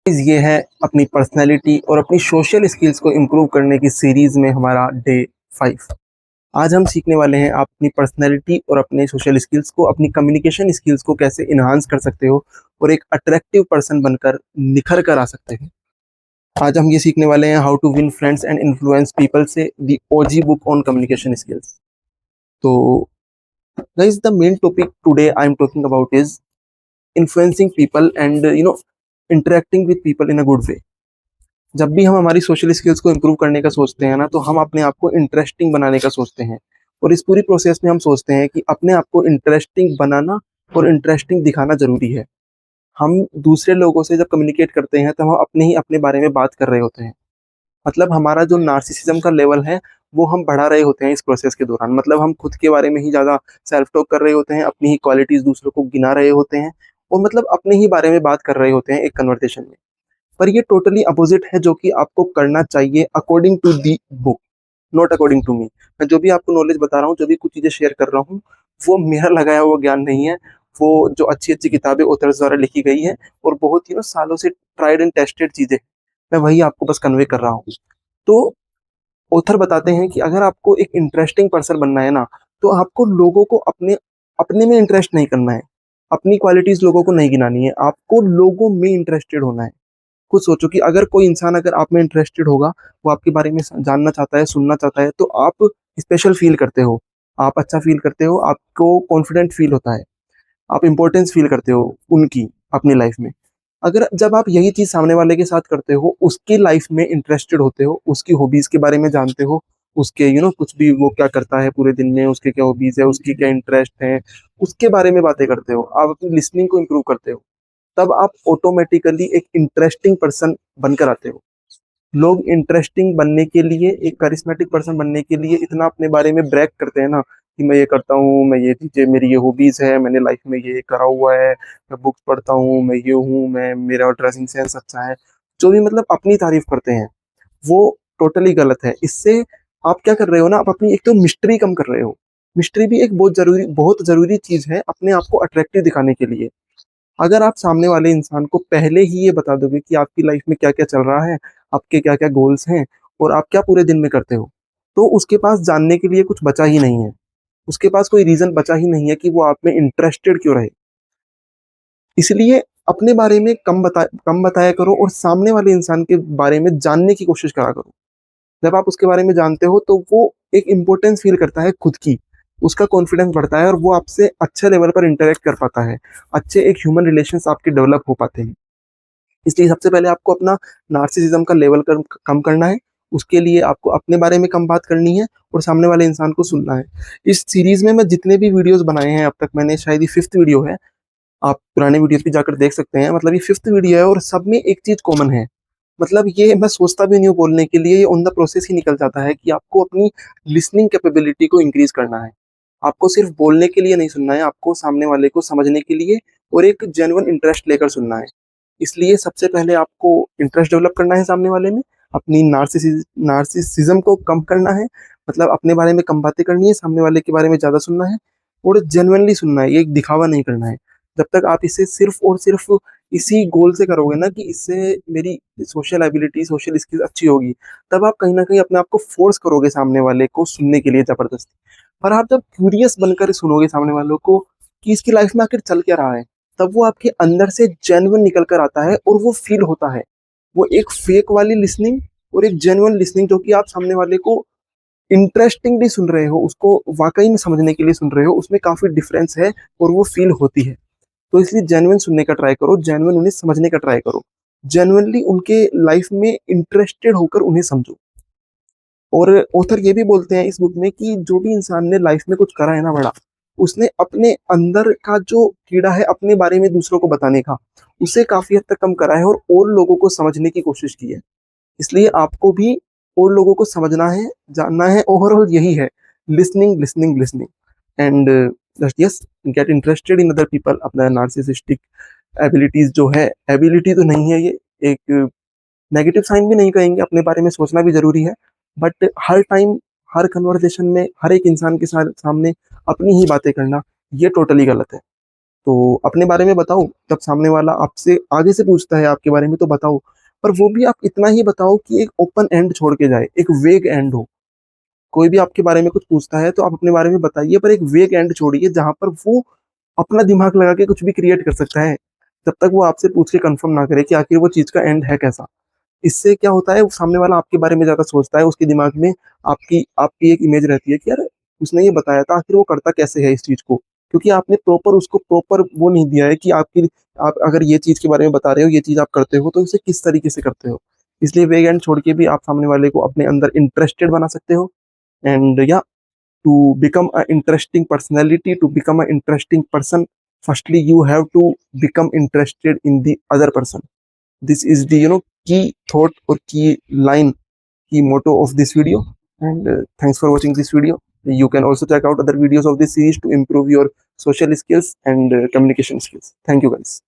ये है अपनी पर्सनैलिटी और अपनी सोशल स्किल्स को इम्प्रूव करने की सीरीज़ में हमारा डे 5। आज हम सीखने वाले हैं आप अपनी पर्सनैलिटी और अपने सोशल स्किल्स को, अपनी कम्युनिकेशन स्किल्स को कैसे इन्हांस कर सकते हो और एक अट्रैक्टिव पर्सन बनकर निखर कर आ सकते हैं। आज हम ये सीखने वाले हैं how to win friends and influence people से the OG book on communication skills. तो guys, the main topic today I am talking about is influencing people and interacting with people in a good way. जब भी हम हमारी social skills को improve करने का सोचते हैं ना, तो हम अपने आप को इंटरेस्टिंग बनाने का सोचते हैं। और इस पूरी प्रोसेस में हम सोचते हैं कि अपने आप को इंटरेस्टिंग बनाना और इंटरेस्टिंग दिखाना ज़रूरी है। हम दूसरे लोगों से जब कम्युनिकेट करते हैं, तो हम अपने बारे में बात कर रहे होते हैं। मतलब हमारा जो नार्सिसिज्म का लेवल है, वो हम बढ़ा रहे होते हैं इस प्रोसेस के दौरान। मतलब हम खुद के बारे में ही ज़्यादा सेल्फ टॉक कर रहे होते हैं, अपनी ही क्वालिटीज़ दूसरों को गिना रहे होते हैं और मतलब अपने ही बारे में बात कर रहे होते हैं एक कन्वर्सेशन में। पर ये टोटली अपोजिट है जो कि आपको करना चाहिए according to the book, not according to me. मैं जो भी आपको नॉलेज बता रहा हूँ, जो भी कुछ चीज़ें शेयर कर रहा हूँ, वो मेरा लगाया हुआ ज्ञान नहीं है। वो जो अच्छी-अच्छी किताबें ऑथर्स द्वारा लिखी गई हैं और बहुत ही सालों से ट्राइड एंड टेस्टेड चीज़ें, मैं वही आपको बस कन्वे कर रहा हूँ। तो ऑथर बताते हैं कि अगर आपको एक इंटरेस्टिंग पर्सन बनना है ना, तो आपको लोगों को अपने अपने में इंटरेस्ट नहीं करना है। अपनी क्वालिटीज़ लोगों को नहीं गिनानी है, आपको लोगों में इंटरेस्टेड होना है। खुद सोचो कि अगर कोई इंसान अगर आप में इंटरेस्टेड होगा, वो आपके बारे में जानना चाहता है, सुनना चाहता है, तो आप स्पेशल फील करते हो, आप अच्छा फील करते हो, आपको कॉन्फिडेंट फील होता है, आप इम्पोर्टेंस फील करते हो उनकी अपनी लाइफ में। अगर जब आप यही चीज़ सामने वाले के साथ करते हो, उसकी लाइफ में इंटरेस्टेड होते हो, उसकी हॉबीज़ के बारे में जानते हो, उसके कुछ भी वो क्या करता है पूरे दिन में, उसके क्या हॉबीज़ है, उसकी क्या इंटरेस्ट है, उसके बारे में बातें करते हो, आप अपनी लिसनिंग को इम्प्रूव करते हो, तब आप ऑटोमेटिकली एक इंटरेस्टिंग पर्सन बनकर आते हो। लोग इंटरेस्टिंग बनने के लिए, एक करिस्मेटिक पर्सन बनने के लिए इतना अपने बारे में ब्रैग करते हैं ना, कि मैं ये करता हूँ, मैं ये चीज़ें, मेरी ये हॉबीज़ है, मैंने लाइफ में ये करा हुआ है, मैं बुक्स पढ़ता हूँ, मैं ये हूँ, मैं मेरा ड्रेसिंग सेंस अच्छा है। जो भी मतलब अपनी तारीफ़ करते हैं, वो टोटली गलत है। इससे आप क्या कर रहे हो ना, आप अपनी एक तो मिस्ट्री कम कर रहे हो। मिस्ट्री भी एक बहुत ज़रूरी चीज़ है अपने आप को अट्रैक्टिव दिखाने के लिए। अगर आप सामने वाले इंसान को पहले ही ये बता दोगे कि आपकी लाइफ में क्या-क्या चल रहा है, आपके क्या-क्या गोल्स हैं और आप क्या पूरे दिन में करते हो, तो उसके पास जानने के लिए कुछ बचा ही नहीं है। उसके पास कोई रीज़न बचा ही नहीं है कि वो आप में इंटरेस्टेड क्यों रहे। इसलिए अपने बारे में कम बताया करो और सामने वाले इंसान के बारे में जानने की कोशिश करा करो। जब आप उसके बारे में जानते हो, तो वो एक इम्पोर्टेंस फ़ील करता है खुद की, उसका कॉन्फिडेंस बढ़ता है और वो आपसे अच्छे लेवल पर इंटरैक्ट कर पाता है। अच्छे एक ह्यूमन रिलेशंस आपके डेवलप हो पाते हैं। इसलिए सबसे पहले आपको अपना नार्सिसिज़्म का लेवल कम करना है। उसके लिए आपको अपने बारे में कम बात करनी है और सामने वाले इंसान को सुनना है। इस सीरीज़ में मैं जितने भी वीडियोज़ बनाए हैं अब तक, मैंने शायद ये 5th वीडियो है। आप पुराने वीडियोज़ भी जाकर देख सकते हैं। मतलब ये 5th वीडियो है और सब में एक चीज़ कॉमन है। मतलब ये मैं सोचता भी नहीं हूँ बोलने के लिए, ये ऑन द प्रोसेस ही निकल जाता है कि आपको अपनी लिसनिंग कैपेबिलिटी को इंक्रीज़ करना है। आपको सिर्फ़ बोलने के लिए नहीं सुनना है, आपको सामने वाले को समझने के लिए और एक जेन्युइन इंटरेस्ट लेकर सुनना है। इसलिए सबसे पहले आपको इंटरेस्ट डेवलप करना है सामने वाले में, अपनी नार्सिसिज़्म को कम करना है, मतलब अपने बारे में कम बातें करनी है, सामने वाले के बारे में ज़्यादा सुनना है और जेन्युइनली सुनना है, ये एक दिखावा नहीं करना है। जब तक आप इसे सिर्फ़ और सिर्फ़ इसी गोल से करोगे ना कि इससे मेरी सोशल एबिलिटी, सोशल स्किल अच्छी होगी, तब आप कहीं न कहीं अपने आप को फ़ोर्स करोगे सामने वाले को सुनने के लिए ज़बरदस्ती। पर आप जब क्यूरियस बनकर सुनोगे सामने वालों को कि इसकी लाइफ़ में आखिर चल क्या रहा है, तब वो आपके अंदर से जेन्युइन निकल कर आता है और वो फ़ील होता है। वो एक फ़ेक वाली लिसनिंग और एक जेन्युइन लिसनिंग, जो कि आप सामने वाले को इंटरेस्टिंगली सुन रहे हो, उसको वाक़ई में समझने के लिए सुन रहे हो, उसमें काफ़ी डिफ़रेंस है और वो फ़ील होती है। तो इसलिए जेन्युइन सुनने का ट्राई करो, जेन्युइन उन्हें समझने का ट्राई करो। जेन्युइनली उनके लाइफ़ में इंटरेस्टेड होकर उन्हें समझो। और ऑथर ये भी बोलते हैं इस बुक में कि जो भी इंसान ने लाइफ़ में कुछ करा है ना बड़ा, उसने अपने अंदर का जो कीड़ा है अपने बारे में दूसरों को बताने का, उसे काफ़ी हद तक कम करा है और लोगों को समझने की कोशिश की है। इसलिए आपको भी और लोगों को समझना है, जानना है, ओवरऑल यही है, listening, listening, listening and just yes, get interested in other people. अपना नार्सिसिस्टिक एबिलिटीज़ जो है, एबिलिटी तो नहीं है ये, एक नेगेटिव साइन भी नहीं कहेंगे, अपने बारे में सोचना भी ज़रूरी है, but her time, her conversation में, हर एक इंसान के सामने अपनी ही बातें करना, ये टोटली गलत है। तो अपने बारे में बताओ, जब सामने वाला आपसे आगे से पूछता है आपके बारे में तो बताओ, पर वो भी आप इतना ही बताओ कि एक ओपन एंड छोड़ के जाए, एक वेग एंड हो। कोई भी आपके बारे में कुछ पूछता है तो आप अपने बारे में बताइए, पर एक वेग एंड छोड़िए जहां पर वो अपना दिमाग लगा के कुछ भी क्रिएट कर सकता है, जब तक वो आपसे पूछ के कंफर्म ना करे कि आखिर वो चीज का एंड है कैसा। इससे क्या होता है, वो सामने वाला आपके बारे में ज्यादा सोचता है, उसके दिमाग में आपकी आपकी एक इमेज रहती है कि यार उसने ये बताया था, आखिर वो करता कैसे है इस चीज को, क्योंकि आपने प्रॉपर उसको प्रॉपर वो नहीं दिया है कि आपकी आप अगर ये चीज के बारे में बता रहे हो, ये चीज आप करते हो, तो इसे किस तरीके से करते हो। इसलिए वेग एंड छोड़ के भी आप सामने वाले को अपने अंदर इंटरेस्टेड बना सकते हो। एंड या to become an interesting personality, to become an interesting person, firstly you have to become interested in the other person. This is the key thought or key line, key motto of this video. And thanks for watching this video. You can also check out other videos of this series to improve your social skills and communication skills. Thank you guys.